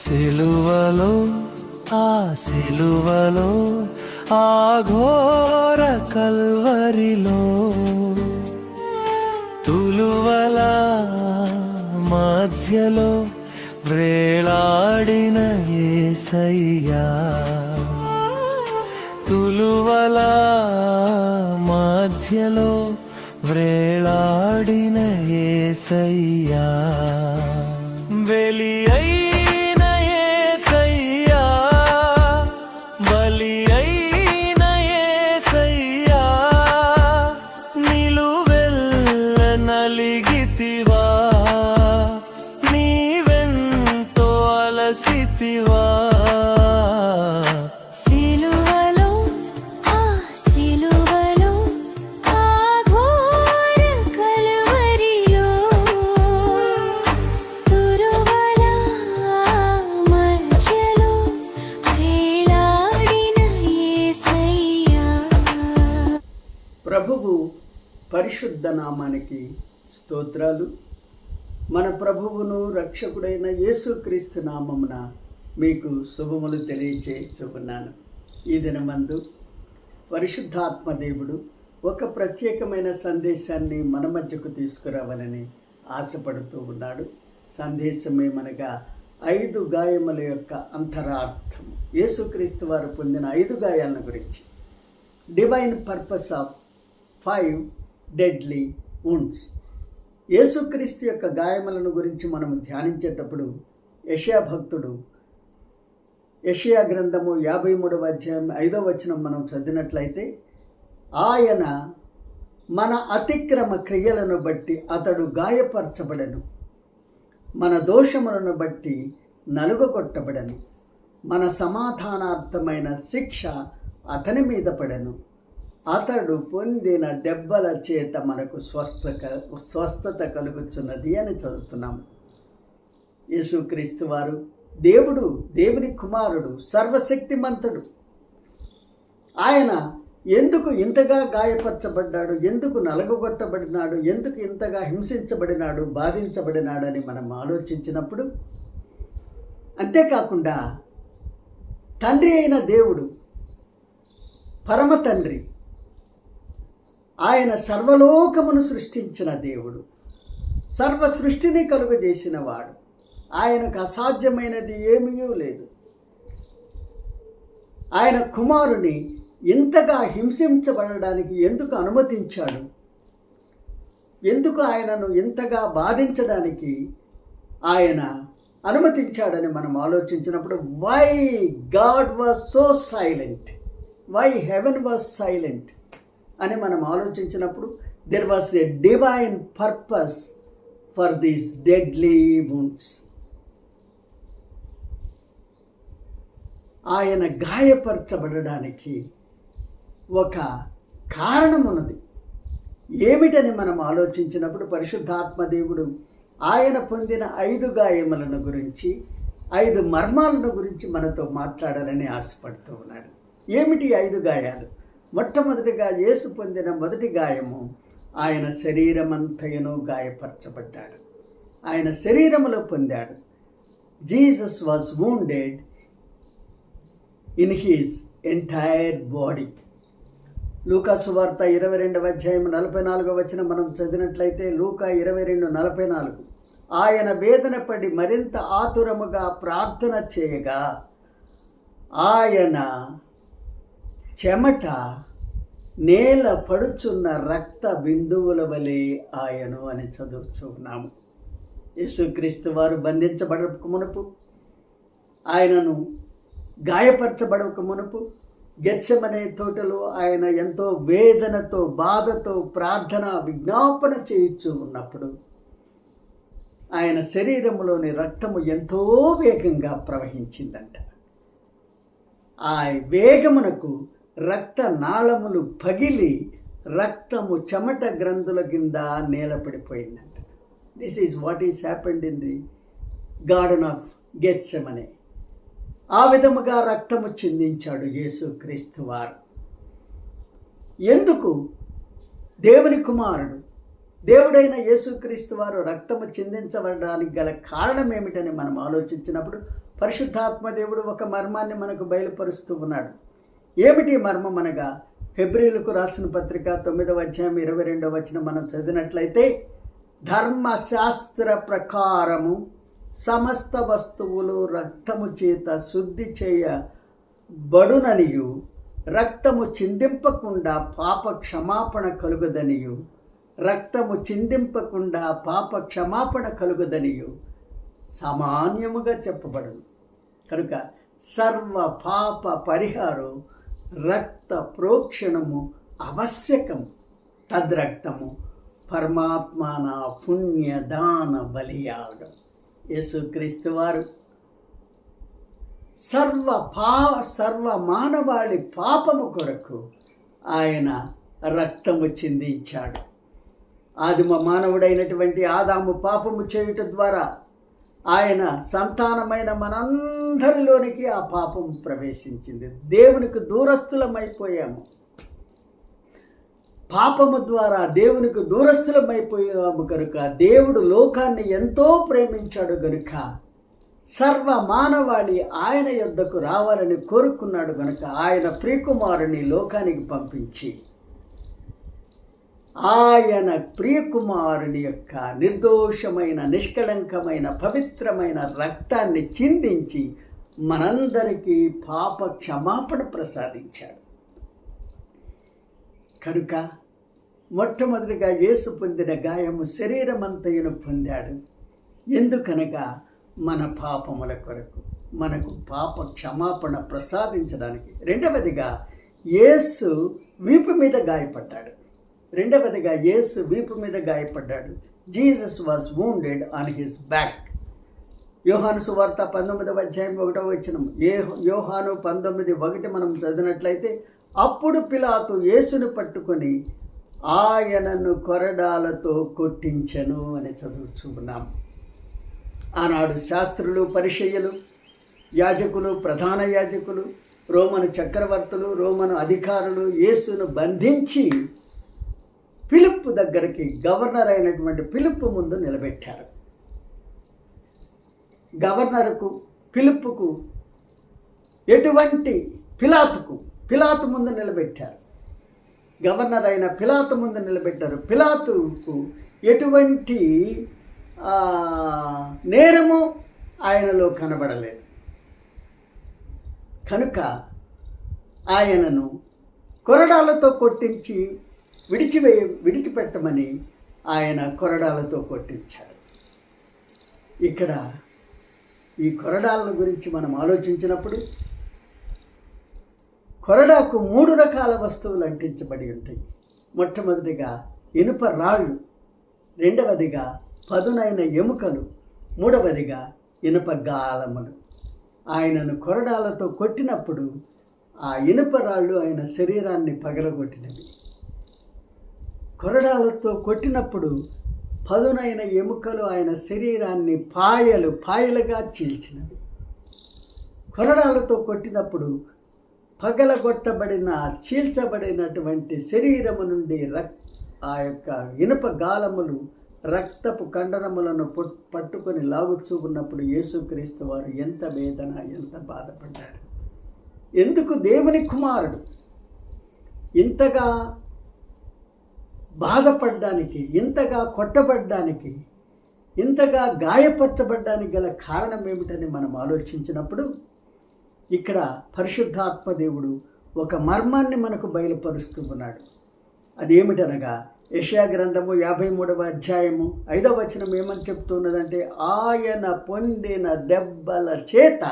సిలువలో ఆ సిలువలో ఆ ఘోర కల్వరిలో తులువల మధ్యలో వ్రేలాడిన యేసయ్యా, తులువల మధ్యలో వ్రేలాడిన యేసయ్యా, వెలి అయిన యేసయ్యా, బలి అయిన యేసయ్యా, నిలువెల్ల నలిగితివా, నీవెంతో అలసితివా. ప్రభువు పరిశుద్ధ నామానికి స్తోత్రాలు. మన ప్రభువును రక్షకుడైన యేసుక్రీస్తు నామమున మీకు శుభములు తెలియచేస్తున్నాను. ఈ దినమందు పరిశుద్ధాత్మ దేవుడు ఒక ప్రత్యేకమైన సందేశాన్ని మన మధ్యకు తీసుకురావాలని ఆశపడుతూ ఉన్నాడు. సందేశమేమనగా 5 గాయముల యొక్క అంతరార్థం, యేసుక్రీస్తు వారు పొందిన 5 గాయాలను గురించి, divine purpose of 5 deadly wounds. యేసుక్రీస్తు యొక్క గాయములను గురించి మనము ధ్యానించేటప్పుడు యెషయా భక్తుడు యెషయా గ్రంథము 53వ అధ్యాయం 5వ వచనం మనం చదివినట్లయితే, ఆయన మన అతిక్రమ క్రియలను బట్టి అతడు గాయపరచబడెను, మన దోషములను బట్టి నలుగగొట్టబడెను, మన సమాధానార్థమైన శిక్ష అతని మీద పడెను, అతడు పొందిన దెబ్బల చేత మనకు స్వస్థత కలుగుచున్నది అని చదువుతున్నాము. యేసుక్రీస్తు వారు దేవుడు, దేవుని కుమారుడు, సర్వశక్తిమంతుడు. ఆయన ఎందుకు ఇంతగా గాయపరచబడ్డాడు, ఎందుకు నలగొట్టబడినాడు, ఎందుకు ఇంతగా హింసించబడినాడు, బాధించబడినాడని మనం ఆలోచించినప్పుడు, అంతేకాకుండా తండ్రి అయిన దేవుడు, పరమ తండ్రి, ఆయన సర్వలోకమును సృష్టించిన దేవుడు, సర్వ సృష్టిని కలుగజేసిన వాడు, ఆయనకు అసాధ్యమైనది ఏమీ లేదు. ఆయన కుమారుని ఇంతగా హింసించబడడానికి ఎందుకు అనుమతించాడు, ఎందుకు ఆయనను ఇంతగా బాధించడానికి ఆయన అనుమతించాడని మనం ఆలోచించినప్పుడు, why God was so silent, why heaven was silent అని మనం ఆలోచించినప్పుడు, there was a divine purpose for these deadly wounds. ఆయన గాయపరచబడడానికి ఒక కారణం ఉన్నది. ఏమిటని మనం ఆలోచించినప్పుడు, పరిశుద్ధాత్మ దేవుడు ఆయన పొందిన 5 గాయములను గురించి, 5 మర్మాలను గురించి మనతో మాట్లాడాలని ఆశపడుతూ ఉన్నాడు. ఏమిటి 5 గాయాలు? మొట్టమొదటిగా యేసు పొందిన మొదటి గాయము, ఆయన శరీరమంతయును గాయపరచబడ్డాడు, ఆయన శరీరములో పొందాడు. Jesus was wounded in his entire body. లూకా సువార్త 22వ అధ్యాయం 44వ వచనం మనం చదివినట్లయితే, లూకా 22:44, ఆయన వేదన పడి మరింత ఆతురముగా ప్రార్థన చేయగా ఆయన చెమట నేల పడుచున్న రక్త బిందువుల వలె ఆయను అని చదువుతున్నాము. యేసుక్రీస్తు వారు బంధించబడక మునుపు, ఆయనను గాయపరచబడక మునుపు గెత్సెమనే తోటలో ఆయన ఎంతో వేదనతో, బాధతో ప్రార్థన విజ్ఞాపన చేయించు ఉన్నప్పుడు ఆయన శరీరంలోని రక్తము ఎంతో వేగంగా ప్రవహించిందంట. ఆ వేగమునకు రక్త నాళములు పగిలి రక్తము చెమట గ్రంథుల కింద నేలపడిపోయిందంట. This is what is happened in the garden of Gethsemane. ఆ విధముగా రక్తము చిందించాడు యేసుక్రీస్తు వారు. ఎందుకు? దేవుని కుమారుడు దేవుడైన యేసుక్రీస్తు వారు రక్తము చిందించబడడానికి గల కారణం ఏమిటని మనం ఆలోచించినప్పుడు పరిశుద్ధాత్మ దేవుడు ఒక మర్మాన్ని మనకు బయలుపరుస్తూ ఉన్నాడు. ఏమిటి మర్మం అనగా, హెబ్రీయులకు రాసిన పత్రిక 9వ అధ్యాయం 22వ వచనం మనం చదివినట్లయితే, ధర్మశాస్త్ర ప్రకారము సమస్త వస్తువులు రక్తము చేత శుద్ధి చేయబడుననియు, రక్తము చిందింపకుండా పాప క్షమాపణ కలుగుదనియు, రక్తము చిందింపకుండా పాప క్షమాపణ కలుగుదనియు సామాన్యముగా చెప్పబడును. కనుక సర్వ పాప పరిహారం రక్త ప్రోక్షణము ఆవశ్యకం. తద్రక్తము పరమాత్మన పుణ్యదాన బలియాగం. యేసుక్రీస్తు వారు సర్వ మానవాళి పాపము కొరకు ఆయన రక్తము చిందించాడు. ఆదిమ మానవుడైనటువంటి ఆదాము పాపము చేయుట ద్వారా ఆయన సంతానమైన మనందరిలోనికి ఆ పాపం ప్రవేశించింది. దేవునికి దూరస్థులమైపోయాము. పాపము ద్వారా దేవునికి దూరస్థులమైపోయాము కనుక దేవుడు లోకాన్ని ఎంతో ప్రేమించాడు గనుక సర్వ మానవాళి ఆయన యొద్దకు రావాలని కోరుకున్నాడు గనుక ఆయన ప్రియకుమారుని లోకానికి పంపించి ఆయన ప్రియకుమారుని యొక్క నిర్దోషమైన నిష్కళంకమైన పవిత్రమైన రక్తాన్ని చిందించి మనందరికీ పాప క్షమాపణ ప్రసాదించాడు. కనుక మొట్టమొదటిగా యేసు పొందిన గాయము శరీరమంతయును పొందాడు. ఎందుకనగా మన పాపముల కొరకు, మనకు పాప క్షమాపణ ప్రసాదించడానికి. రెండవదిగా యేసు వీపు మీద గాయపడ్డాడు. Jesus was wounded on his back. యోహాను సువార్త 19వ అధ్యాయం 1వ వచనం. యోహాను 19:1 మనం చదివినట్లయితే, అప్పుడు పిలాతు యేసును పట్టుకొని ఆయనను కొరడాలతో కొట్టించెను అని చదువుతున్నాం. ఆనాడు శాస్త్రులు, పరిసయ్యులు, యాజకులు, ప్రధాన యాజకులు, రోమను చక్రవర్తులు, రోమను అధికారులు యేసును బంధించి ఫిలిప్పు దగ్గరికి, గవర్నర్ అయినటువంటి ఫిలిప్పు ముందు నిలబెట్టారు. గవర్నర్కు, ఫిలిప్పుకు పిలాతు ముందు నిలబెట్టారు. గవర్నర్ అయిన పిలాతు ముందు నిలబెట్టారు. పిలాతుకు ఎటువంటి నేరము ఆయనలో కనబడలేదు కనుక ఆయనను కొరడాలతో కొట్టించి విడిచిపెట్టమని ఆయన కొరడాలతో కొట్టించాడు. ఇక్కడ ఈ కొరడాలను గురించి మనం ఆలోచించినప్పుడు కొరడాకు 3 రకాల వస్తువులు అంటించబడి ఉంటాయి. మొట్టమొదటిగా ఇనుప రాళ్ళు, రెండవదిగా పదునైన ఎముకలు, మూడవదిగా ఇనుప గాలములు. ఆయనను కొరడాలతో కొట్టినప్పుడు ఆ ఇనుప రాళ్ళు ఆయన శరీరాన్ని పగలగొట్టినవి. కొరడాలతో కొట్టినప్పుడు పదునైన ఎముకలు ఆయన శరీరాన్ని పాయలుగా చీల్చినవి. కొరడాలతో కొట్టినప్పుడు చీల్చబడినటువంటి శరీరము నుండి ఆ యొక్క ఇనుప గాలములు రక్తపు కండరములను పట్టుకొని లాగుచూ ఉన్నప్పుడు యేసుక్రీస్తు వారు ఎంత వేదన, ఎంత బాధపడ్డాడు. ఎందుకు దేవుని కుమారుడు ఇంతగా బాధపడ్డానికి, ఇంతగా కొట్టబడ్డానికి, ఇంతగా గాయపరచబడ్డానికి గల కారణం ఏమిటని మనం ఆలోచించినప్పుడు ఇక్కడ పరిశుద్ధాత్మ దేవుడు ఒక మర్మాన్ని మనకు బయలుపరుస్తూ ఉన్నాడు. అదేమిటనగా యెషయా గ్రంథము 53వ అధ్యాయము 5వ వచనం ఏమని చెప్తున్నదంటే, ఆయన పొందిన దెబ్బల చేత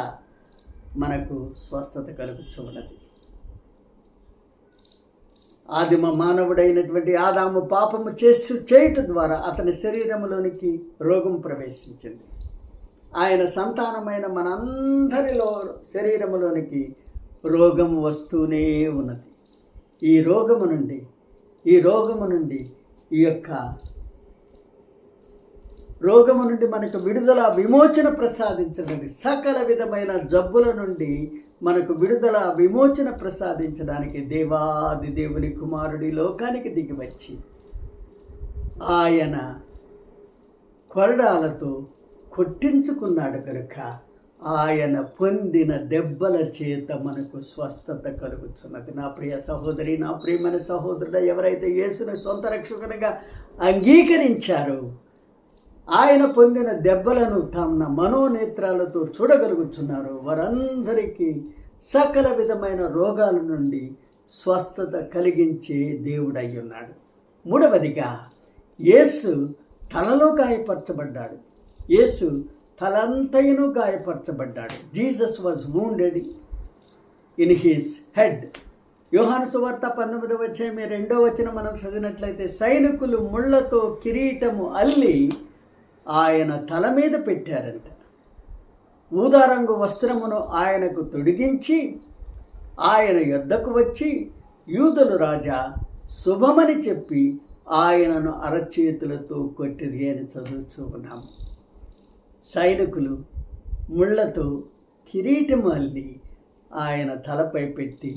మనకు స్వస్థత కలుగుచున్నది. ఆదిమ మానవుడైనటువంటి ఆదాము పాపము చేయటం ద్వారా అతని శరీరంలోనికి రోగం ప్రవేశించింది. ఆయన సంతానమైన మనందరిలో శరీరములోనికి రోగం వస్తూనే ఉన్నది. ఈ రోగము నుండి మనకు విడుదల, విమోచన ప్రసాదించడానికి, సకల విధమైన జబ్బుల నుండి మనకు విడుదల, విమోచన ప్రసాదించడానికి దేవాది దేవుని కుమారుడి లోకానికి దిగివచ్చి ఆయన కొరడాలతో కొట్టించుకున్నాడు కనుక ఆయన పొందిన దెబ్బల చేత మనకు స్వస్థత కలుగుతున్నది. నా ప్రియ సహోదరి, నా ప్రియమైన సహోదరుడు, ఎవరైతే యేసుని సొంత రక్షకునిగా అంగీకరించారో ఆయన పొందిన దెబ్బలను తమ మనోనేత్రాలతో చూడగలుగుతున్నారు, వారందరికీ సకల విధమైన రోగాల నుండి స్వస్థత కలిగించే దేవుడై ఉన్నాడు. మూడవదిగా, యేసు తలలో గాయపరచబడ్డాడు. యేసు తలంతయును గాయపరచబడ్డాడు. Jesus was wounded in his head. యోహాను సువార్త 19వ అధ్యాయం 2వ వచనం మనం చదివినట్లయితే, సైనికులు ముళ్ళతో కిరీటము అల్లి ఆయన తల మీద పెట్టారంట. ఊదారంగు వస్త్రమును ఆయనకు తొడిగించి ఆయన యొద్దకు వచ్చి, యూదులు రాజా శుభమని చెప్పి ఆయనను అరచేతులతో కొట్టిరి అని చదువుతూ ఉన్నాము. సైనికులు ముళ్ళతో కిరీటము అల్లి ఆయన తలపై పెట్టి,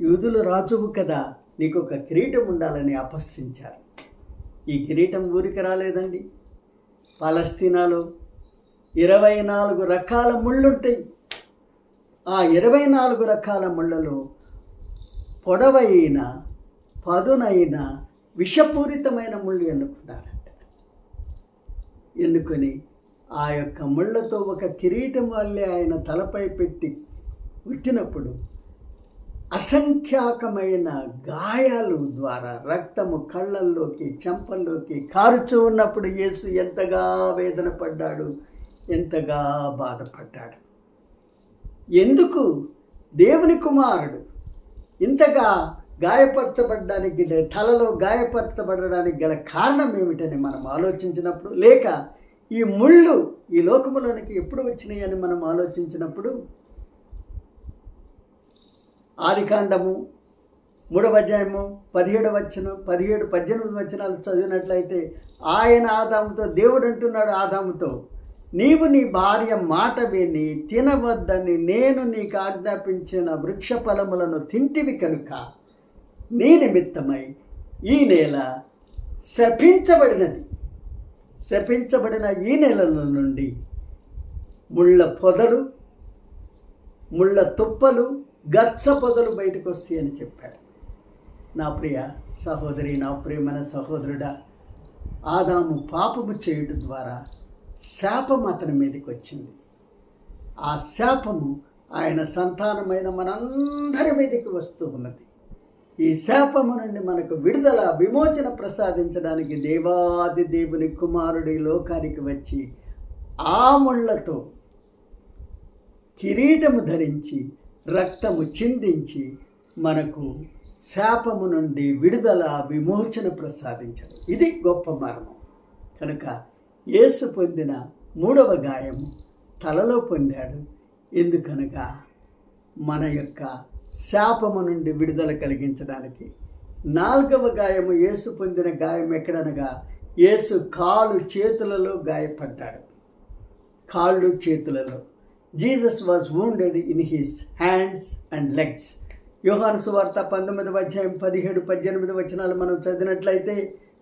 యూదులు రాజువు కదా, నీకు ఒక కిరీటం ఉండాలని అపహసించారు. ఈ కిరీటం ఊరికి రాలేదండి. పాలస్తీనాలో 24 రకాల ముళ్ళుంటాయి. ఆ 24 రకాల ముళ్ళలో పొడవైన, పదునైన, విషపూరితమైన ముళ్ళు ఎన్నుకున్నారంట. ఎన్నుకొని ఆ యొక్క ముళ్ళతో ఒక కిరీటం వల్లే ఆయన తలపై పెట్టి ఉట్టినప్పుడు అసంఖ్యాకమైన గాయాలు ద్వారా రక్తము కళ్ళల్లోకి, చెంపల్లోకి కారుచూ ఉన్నప్పుడు యేసు ఎంతగా వేదన పడ్డాడు, ఎంతగా బాధపడ్డాడు. ఎందుకు దేవుని కుమారుడు ఇంతగా గాయపరచబడడానికి, తలలో గాయపరచబడడానికి గల కారణం ఏమిటని మనం ఆలోచించినప్పుడు, లేక ఈ ముళ్ళు ఈ లోకములోనికి ఎప్పుడు వచ్చినాయి అని మనం ఆలోచించినప్పుడు, ఆదికాండము 3వ అధ్యాయము 17వ వచనం, 17, 18 వచనాలు చదివినట్లయితే, ఆయన ఆదాముతో, దేవుడు అంటున్నాడు ఆదాముతో, నీవు నీ భార్య మాట విని తినవద్దని నేను నీకు ఆజ్ఞాపించిన వృక్ష ఫలములను తింటివి కనుక నీ నిమిత్తమై ఈ నేల శపించబడినది. శపించబడిన ఈ నేలల నుండి ముళ్ళ పొదలు, ముళ్ళ తుప్పలు, గచ్చ పొదలు బయటకు వస్తాయి అని చెప్పాడు. నా ప్రియ సహోదరి, నా ప్రియమైన సహోదరుడా, ఆదాము పాపము చేయుట ద్వారా శాపం అతని మీదకి వచ్చింది. ఆ శాపము ఆయన సంతానమైన మనందరి మీదకి వస్తూ ఉన్నది. ఈ శాపము నుండి మనకు విడుదల, విమోచన ప్రసాదించడానికి దేవాది దేవుని కుమారుడి లోకానికి వచ్చి ఆ ముళ్ళతో కిరీటము ధరించి, రక్తము చిందించి మనకు శాపము నుండి విడుదల, విమోచన ప్రసాదించడం. ఇది గొప్ప మర్మం. కనుక యేసు పొందిన 3వ గాయము తలలో పొందాడు. ఎందుకనగా మన యొక్క శాపము నుండి విడుదల కలిగించడానికి. 4వ గాయము, యేసు పొందిన గాయం ఎక్కడనగా యేసు కాలు చేతులలో గాయపడ్డాడు. కాళ్ళు చేతులలో. Jesus was wounded in his hands and legs. యోహాను సువార్త 19వ అధ్యాయం 17, 18 వచనాలు మనం చదివినట్లయితే,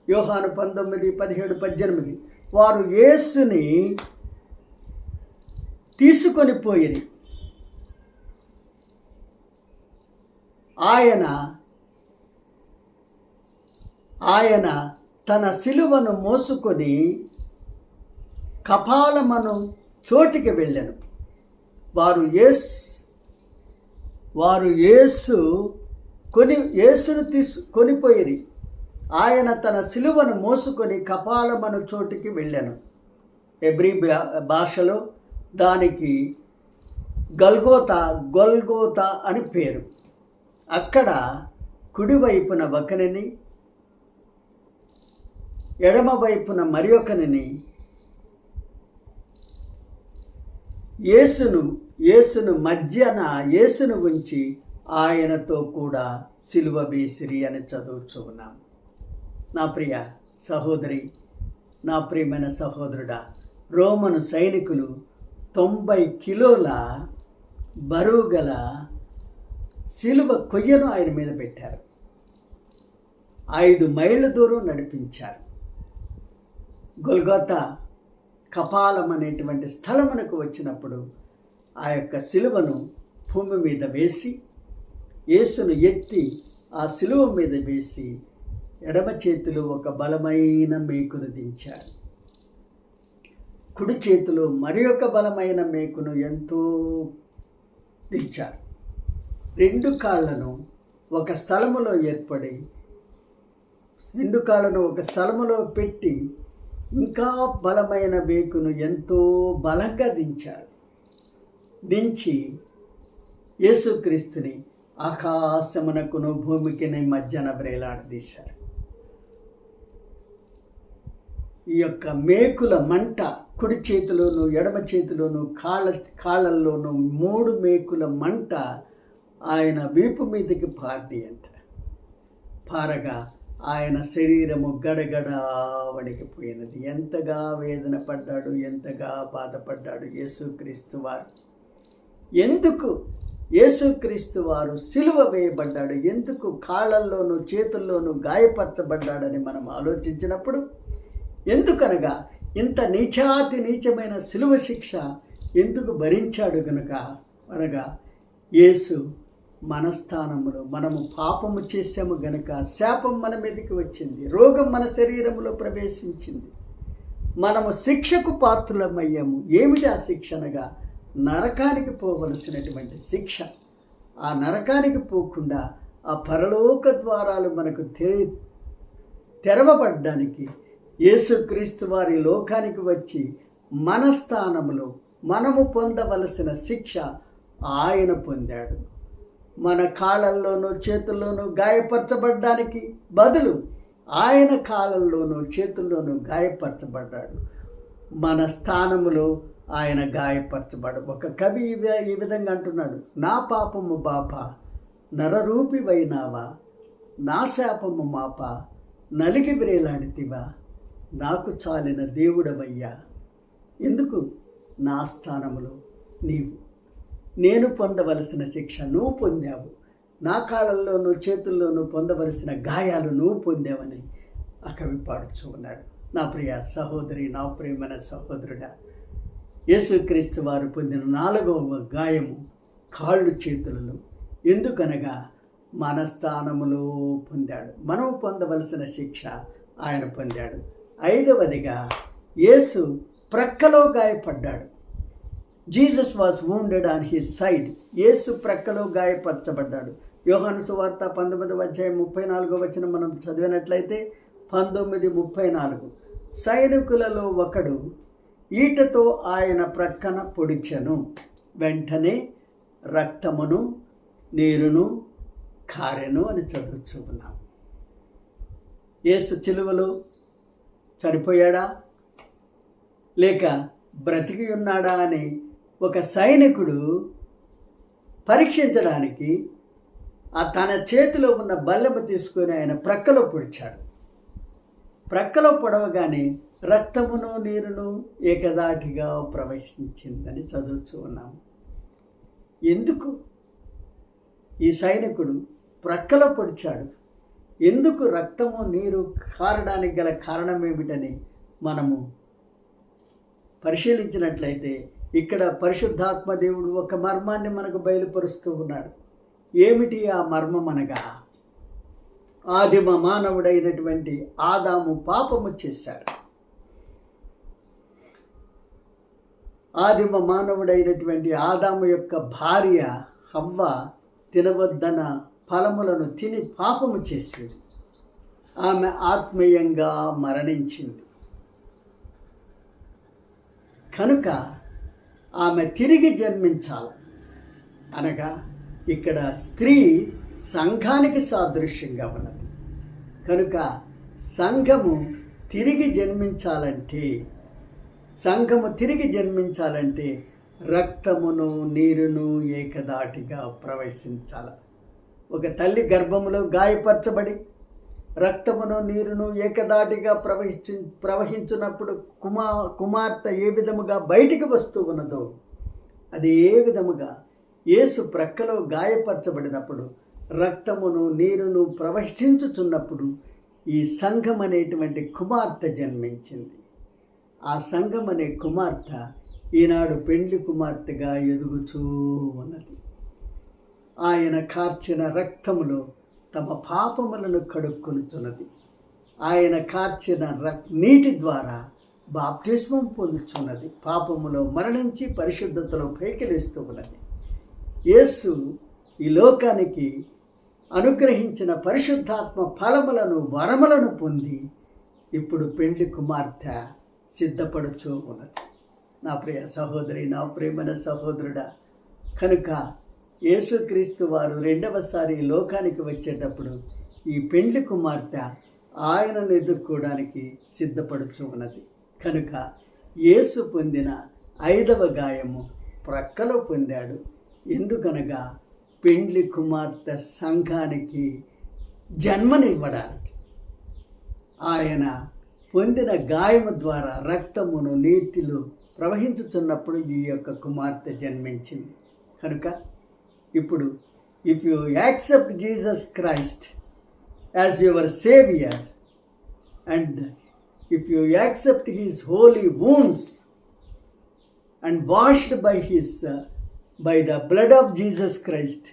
యోహాను 19, 17, 18, వారు యేసుని తీసుకొని పోయిరి. ఆయన తన సిలువను మోసుకొని కపాలమను చోటికి వెళ్ళాను. యేసును కొనిపోయిరి. ఆయన తన సిలువను మోసుకొని కపాలమను చోటికి వెళ్ళాను. హెబ్రీ భాషలో దానికి గొల్గోతా అని పేరు. అక్కడ కుడివైపున ఒకనిని, ఎడమ వైపున మరి ఒకనిని యేసును మధ్యన యేసును ఉంచి ఆయనతో కూడా సిలువ వేసిరి అని చదువుతూ ఉన్నాం. నా ప్రియ సహోదరి, నా ప్రియమైన సహోదరుడా, రోమను సైనికులు 90 కిలోల బరువు గల సిలువ కొయ్యను ఆయన మీద పెట్టారు. 5 మైళ్ళ దూరం నడిపించారు. గొల్గోతా కపాలం అనేటువంటి స్థలమునకు వచ్చినప్పుడు ఆ యొక్క సిలువను భూమి మీద వేసి యేసును ఎత్తి ఆ సిలువ మీద వేసి ఎడమ చేతిలో ఒక బలమైన మేకును దించాడు. కుడి చేతిలో మరి ఒక బలమైన మేకును ఎంతో దించారు. రెండు కాళ్ళను ఒక స్థలములో ఏర్పడి రెండు కాళ్ళను ఒక స్థలములో పెట్టి ఇంకా బలమైన మేకును ఎంతో బలంగా దించారు. దించి యేసుక్రీస్తుని ఆకాశమునకును భూమికిని మధ్యన వ్రేలాడదీశారు. ఈ యొక్క మేకుల మంట కుడి చేతిలోను ఎడమ చేతిలోను కాళ్ళల్లోనూ 3 మేకుల మంట ఆయన వీపు మీదకి పారినాయి అంట. పారగా ఆయన శరీరము గడగడ వణికిపోయినది. ఎంతగా వేదన పడ్డాడు, ఎంతగా బాధపడ్డాడు యేసుక్రీస్తు వారు. ఎందుకు యేసుక్రీస్తు వారు సిలువ వేయబడ్డాడు, ఎందుకు కాళ్ళల్లోనూ చేతుల్లోనూ గాయపరచబడ్డాడని మనం ఆలోచించినప్పుడు, ఎందుకనగా ఇంత నీచాతి నీచమైన సిలువ శిక్ష ఎందుకు భరించాడు గనుక అనగా యేసు మన స్థానములో మనము పాపము చేసాము గనుక శాపం మన మీదకి వచ్చింది, రోగం మన శరీరంలో ప్రవేశించింది, మనము శిక్షకు పాత్రులమయ్యాము. ఏమిటి ఆ శిక్ష అనగా నరకానికి పోవలసినటువంటి శిక్ష. ఆ నరకానికి పోకుండా ఆ పరలోక ద్వారాలు మనకు తెరవబడ్డానికి యేసుక్రీస్తు వారి లోకానికి వచ్చి మన స్థానంలో మనము పొందవలసిన శిక్ష ఆయన పొందాడు. మన కాళ్ళల్లోనూ చేతుల్లోనూ గాయపరచబడ్డానికి బదులు ఆయన కాళ్ళల్లోనూ చేతుల్లోనూ గాయపరచబడ్డాడు. మన స్థానములో ఆయన గాయపరచబడు. ఒక కవి ఈ విధంగా అంటున్నాడు, నా పాపము బాప నరరూపివైనావా, నా శాపము మాప నలిగి వ్రేలాడితివా, నాకు చాలిన దేవుడవయ్యా. ఎందుకు? నా స్థానములో నీవు, నేను పొందవలసిన శిక్ష నువ్వు పొందావు, నా కాళ్ళల్లోనూ చేతుల్లోనూ పొందవలసిన గాయాలు నువ్వు పొందావని ఆ కవి పాడుచూ ఉన్నాడు. నా ప్రియ సహోదరి, నా ప్రియమైన సహోదరుడా, యేసుక్రీస్తు వారు పొందిన 4వ గాయము కాళ్ళు చేతులలో. ఎందుకనగా మన స్థానములో పొందాడు, మనం పొందవలసిన శిక్ష ఆయన పొందాడు. 5వదిగా యేసు ప్రక్కలో గాయపడ్డాడు. Jesus was wounded on his side. యేసు ప్రక్కలో గాయపరచబడ్డాడు. యోహాను సువార్త 19:34 మనం చదివినట్లయితే 19:34 సైనికులలో ఒకడు ఈటతో ఆయన ప్రక్కన పొడిచెను, వెంటనే రక్తమును నీరును కారెను అని చదువుతూ ఉన్నాం. యేసు సిలువలో చనిపోయాడా లేక బ్రతికి ఉన్నాడా అని ఒక సైనికుడు పరీక్షించడానికి తన చేతిలో ఉన్న బల్లెము తీసుకొని ఆయన ప్రక్కలో పొడిచాడు. ప్రక్కలో పొడవగానే రక్తమును నీరును ఏకదాటిగా ప్రవహించిందని చదువుతూ ఉన్నాము. ఎందుకు ఈ సైనికుడు ప్రక్కలో పొడిచాడు? ఎందుకు రక్తము నీరు కారడానికి గల కారణం ఏమిటని మనము పరిశీలించినట్లయితే ఇక్కడ పరిశుద్ధాత్మ దేవుడు ఒక మర్మాన్ని మనకు బయలుపరుస్తూ ఉన్నాడు. ఏమిటి ఆ మర్మం అనగా, ఆదిమ మానవుడైనటువంటి ఆదాము పాపము చేశాడు. ఆదిమ మానవుడైనటువంటి ఆదాము యొక్క భార్య హవ్వ తినవద్దన ఫలములను తిని పాపము చేసింది. ఆమె ఆత్మీయంగా మరణించింది. కనుక ఆమె తిరిగి జన్మించాలి. అనగా ఇక్కడ స్త్రీ సంఘానికి సాదృశ్యంగా ఉన్నది. కనుక సంఘము తిరిగి జన్మించాలంటే రక్తమును నీరును ఏకదాటిగా ప్రవహించాలి. ఒక తల్లి గర్భములో గాయపరచబడి రక్తమును నీరును ఏకదాటిగా ప్రవహించినప్పుడు కుమార్తె ఏ విధముగా బయటికి వస్తూ ఉన్నదో అదే విధముగా యేసు ప్రక్కలో గాయపరచబడినప్పుడు రక్తమును నీరును ప్రవహించుచున్నప్పుడు ఈ సంఘం అనేటువంటి కుమార్తె జన్మించింది. ఆ సంఘం అనే కుమార్తె ఈనాడు పెండ్లి కుమార్తెగా ఎదుగుచూ ఉన్నది. ఆయన కార్చిన రక్తములో తమ పాపములను కడుక్కొనుచున్నది. ఆయన కార్చిన నీటి ద్వారా బాప్తిస్మం పొందుచున్నది. పాపములో మరణించి పరిశుద్ధతలో పైకి లేస్తూ ఉన్నది. యేసు ఈ లోకానికి అనుగ్రహించిన పరిశుద్ధాత్మ ఫలములను వరములను పొంది ఇప్పుడు పెండ్లి కుమార్తె సిద్ధపడుచూ ఉన్నది. నా ప్రియ సహోదరి, నా ప్రియమైన సహోదరుడా, కనుక యేసుక్రీస్తు వారు రెండవసారి లోకానికి వచ్చేటప్పుడు ఈ పెండ్లి కుమార్తె ఆయనను ఎదుర్కోవడానికి సిద్ధపడుచూ ఉన్నది. కనుక యేసు పొందిన 5వ గాయము ప్రక్కలో పొందాడు. ఎందుకనగా పెండ్లి కుమార్తె సంఘానికి జన్మనివ్వడానికి. ఆయన పొందిన గాయము ద్వారా రక్తమును నీటిలో ప్రవహించుతున్నప్పుడు ఈ యొక్క కుమార్తె జన్మించింది. కనుక ఇప్పుడు if you accept Jesus Christ as your saviour and if you accept his holy wounds and washed by the blood of Jesus Christ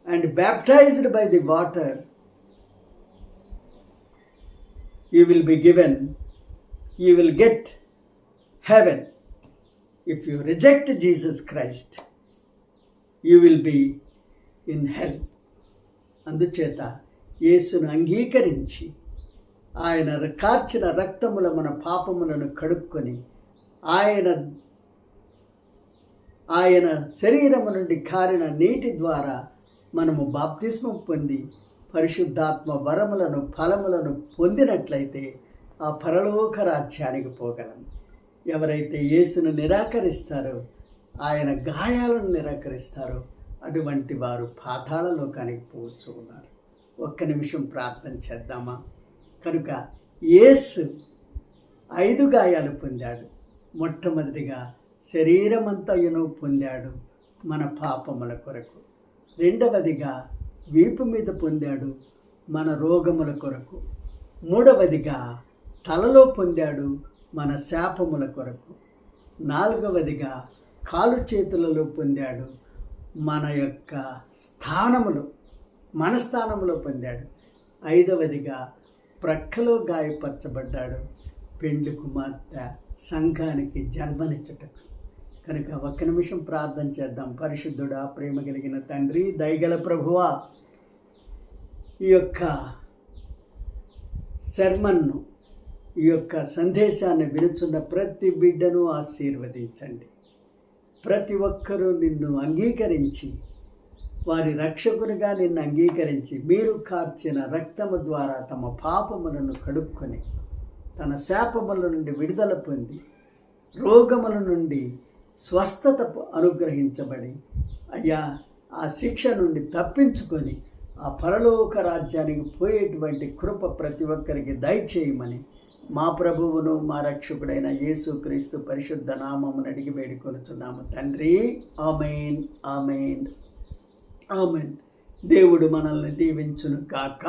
and baptized by the water, you will get heaven. If you reject Jesus Christ, you will be in hell. అందుచేత యేసును అంగీకరించి ఆయన కార్చిన రక్తముల మన పాపములను కడుక్కొని ఆయన శరీరము నుండి కారిన నీటి ద్వారా మనము బాప్తిస్మం పొంది పరిశుద్ధాత్మ వరములను ఫలములను పొందినట్లయితే ఆ పరలోక రాజ్యానికి పోగలం. ఎవరైతే యేసును నిరాకరిస్తారో, ఆయన గాయాలను నిరాకరిస్తారో అటువంటి వారు పాతాళ లోకానికి పోవచ్చు ఉన్నారు. ఒక్క నిమిషం ప్రార్థన చేద్దామా? కనుక యేసు 5 గాయాలు పొందాడు. మొట్టమొదటిగా శరీరమంతయును పొందాడు మన పాపముల కొరకు. రెండవదిగా వీపు మీద పొందాడు మన రోగముల కొరకు. మూడవదిగా తలలో పొందాడు మన శాపముల కొరకు. నాలుగవదిగా కాలు చేతులలో పొందాడు మన యొక్క మన స్థానములో పొందాడు. 5వదిగా ప్రక్కలో గాయపరచబడ్డాడు పెండ్లి కుమార్తె సంఘానికి జన్మనిచ్చుటకు. కనుక ఒక్క నిమిషం ప్రార్థన చేద్దాం. పరిశుద్ధుడా, ప్రేమ కలిగిన తండ్రి, దయగల ప్రభువా, ఈ యొక్క శర్మన్ను, ఈ యొక్క సందేశాన్ని వినుచున్న ప్రతి బిడ్డను ఆశీర్వదించండి. ప్రతి ఒక్కరూ నిన్ను అంగీకరించి, వారి రక్షకునిగా నిన్ను అంగీకరించి, మీరు కార్చిన రక్తము ద్వారా తమ పాపములను కడుక్కొని తన శాపముల నుండి విడుదల పొంది రోగముల నుండి స్వస్థత అనుగ్రహించబడి, అయ్యా ఆ శిక్ష నుండి తప్పించుకొని ఆ పరలోక రాజ్యానికి పోయేటువంటి కృప ప్రతి ఒక్కరికి దయచేయమని మా ప్రభువును మా రక్షకుడైన యేసుక్రీస్తు పరిశుద్ధ నామమును అడిగి వేడుకొనుచున్నాము తండ్రి. ఆమేన్, ఆమేన్, ఆమేన్. దేవుడు మనల్ని దీవించును గాక.